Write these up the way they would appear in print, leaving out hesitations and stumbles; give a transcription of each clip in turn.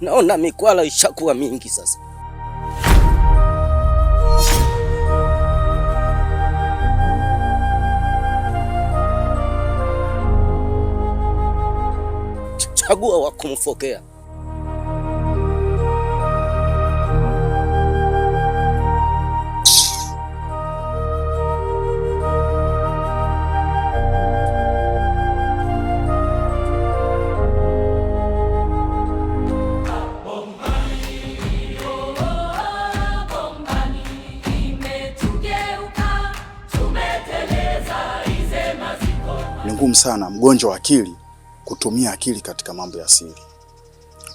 Naona mikwala ishakuwa mingi sasa. Chagua wa kumfokea. Ni ngumu sana mgonjwa wa akili kutumia akili katika mambo ya siri.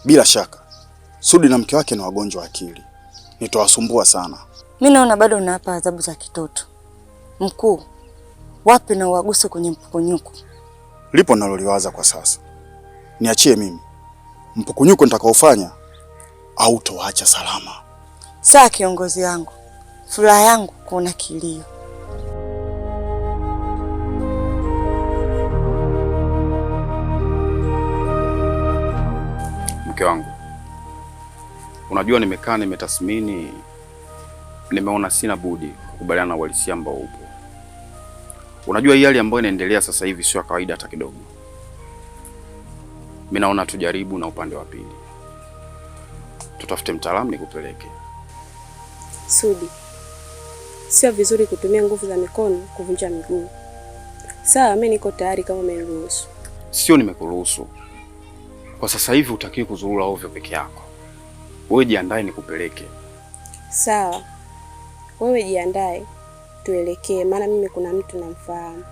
Bila shaka Sudi na mke wake ni wagonjwa wa akili, nitawasumbua sana. Mimi naona bado unawapa adhabu za kitoto. Mkuu, wapi na uaguse kwenye mpukunyuku? Lipo naloliwaza kwa sasa. Niachie mimi. Mpukunyuku nitakaofanya au toacha salama. Saa kiongozi wangu, furaha yangu kuona kilio. Mke wangu, unajua nimekaa nimetathmini, nimeona sina budi kukubaliana na uhalisia ambao upo. Unajua hii hali ambayo inaendelea sasa hivi sio kawaida hata kidogo. Mimi naona tujaribu na upande wa pili. Tutafute mtaalamu nikupeleke. Sudi, sio vizuri kutumia nguvu za mikono kuvunja miguu. Sawa, mimi niko tayari kama umeniruhusu. Sio nimekuruhusu. Kwa sasa hivi utakiwi kuzurura ovyo peke yako. Wewe jiandae nikupeleke. Sawa. Wewe jiandae tuelekee, maana mimi kuna mtu namfahamu.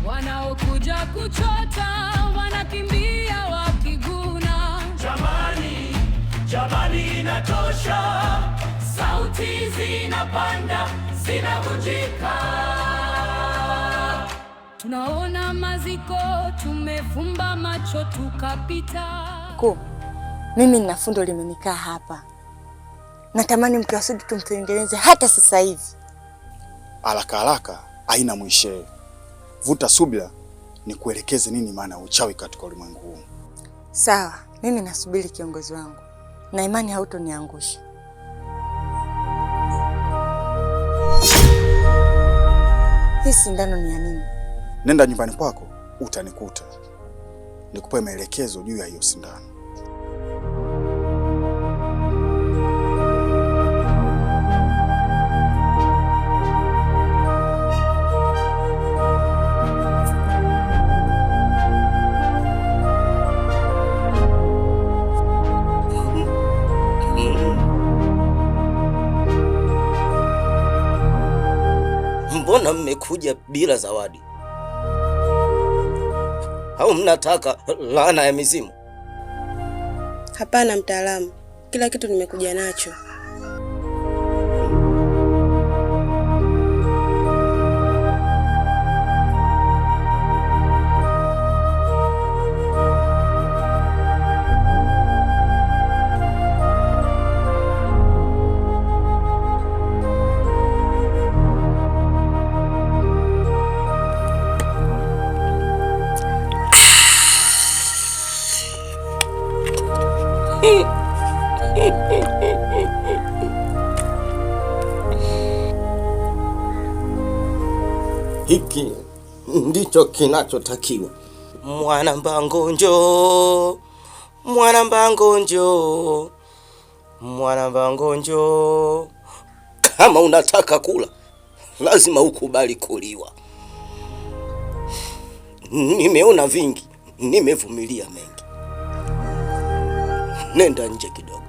Wanaokuja kuchota wanakimbia wakiguna. Jamani, jamani inatosha. Sauti zinapanda, zinavunjika. Tunaona maziko, tumefumba macho tukapita. Mkuu, mimi nina fundo limenikaa hapa. Natamani mke wa Sudi tumtengeneze hata sasa hivi. Haraka haraka haina mwisho. Vuta subira ni kuelekeze nini maana ya uchawi katika ulimwengu huu. Sawa, mimi nasubiri kiongozi wangu. Na imani hautoniangusha. Hii sindano ni ya nini? Nenda nyumbani kwako utanikuta. Nikupe maelekezo juu ya hiyo sindano. Mbona mmekuja bila zawadi? Au mnataka laana ya mizimu? Hapana mtaalamu, kila kitu nimekuja nacho. Hiki ndicho kinachotakiwa. Mwana Mbango njoo, Mwana Mbango njoo, Mwana Mbango njoo. Kama unataka kula, lazima ukubali kuliwa. Nimeona vingi, nimevumilia mengi. Nenda nje kidogo.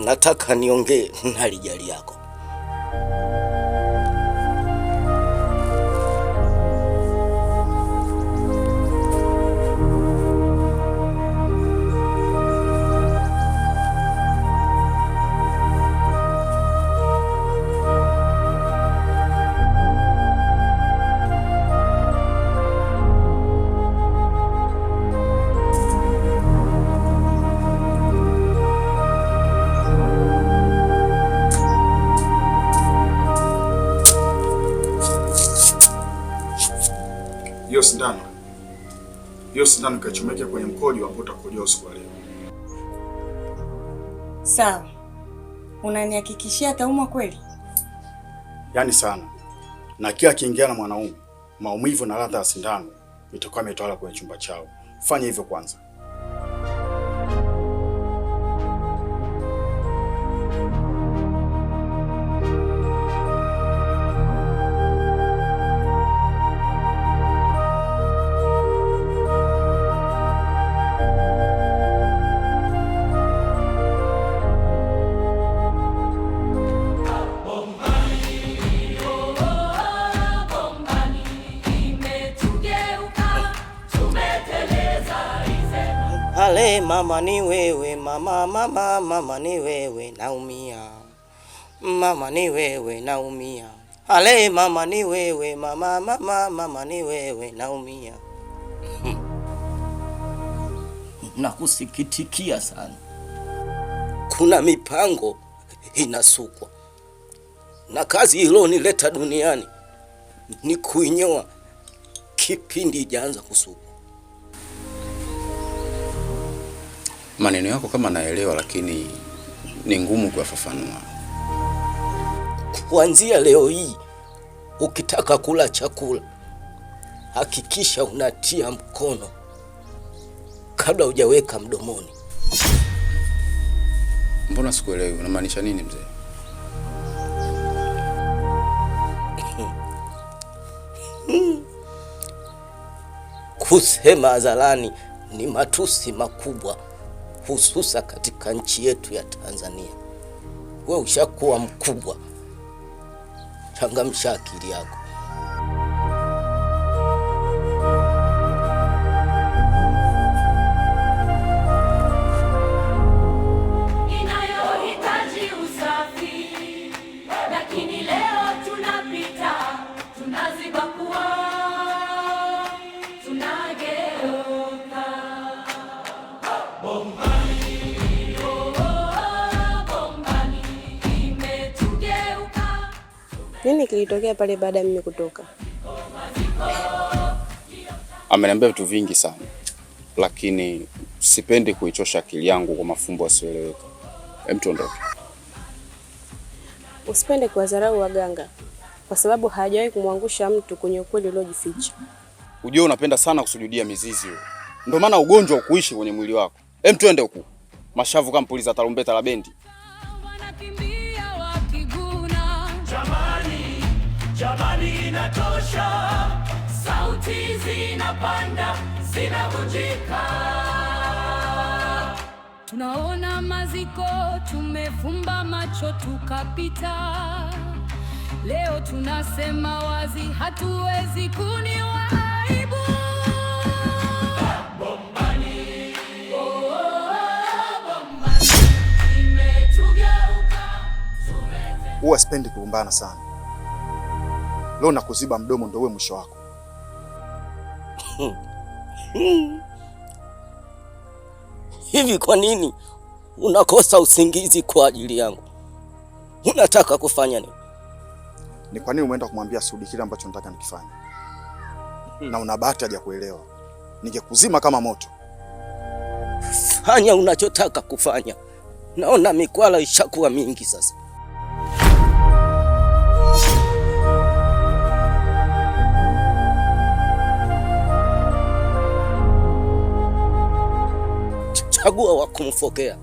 Nataka niongee na lijali yako. Hiyo sindano hiyo sindano ikachomeka kwenye mkojo ambao utakojoa usiku wa leo. Sawa. Unanihakikishia ataumwa kweli? Yaani sana. Na kila akiingia na mwanaume, maumivu na ladha ya sindano itakuwa imetawala kwenye chumba chao. Fanya hivyo kwanza. Ale mama ni wewe, mama ni wewe, naumia. Mama ni wewe, naumia. Ale mama ni wewe, mama ni wewe, naumia. Nakusikitikia sana. Kuna mipango inasukwa. Na kazi hilo nileta duniani ni kuinyoa kipindi ijaanza kusukwa. Maneno yako kama naelewa, lakini ni ngumu kuyafafanua. Kuanzia leo hii ukitaka kula chakula hakikisha unatia mkono kabla hujaweka mdomoni. Mbona sikuelewi? Unamaanisha nini mzee? Kusema hadharani ni matusi makubwa, hususa katika nchi yetu ya Tanzania. Wewe ushakuwa mkubwa. Changamsha akili yako. Inayohitaji usafi, lakini leo tunapita, tunaziba pua, tunageuka. Bombani, bombani imetugeuka. Nini kilitokea pale baada ya mimi kutoka? Ameniambia vitu vingi sana, lakini sipendi kuichosha akili yangu kwa mafumbo yasiyoeleweka. Tuondoke. Usipende kuwadharau waganga, kwa sababu hajawahi kumwangusha mtu kwenye ukweli uliojificha. Unajua unapenda sana kusujudia mizizi wewe. Ndio maana ugonjwa ukuishi kwenye mwili wako. Twende huku. Mashavu kama puliza tarumbeta la bendi. Wanakimbia wakiguna. Jamani inatosha. Sauti zinapanda, zinavunjika. Tunaona maziko, tumefumba macho tukapita. Leo tunasema wazi, hatuwezi kuniwa aibu. Bombani, bombani imetugeuka. Huwa sipendi kugombana sana. Leo nakuziba mdomo ndio uwe mwisho wako. Hivi kwa nini unakosa usingizi kwa ajili yangu? Unataka kufanya nini? Ni kwa nini umeenda kumwambia Sudi kile ambacho nataka nikifanye? Na una bahati haja kuelewa. Ningekuzima kama moto. Fanya unachotaka kufanya. Naona mikwala ishakuwa mingi sasa. Chagua wa kumfokea.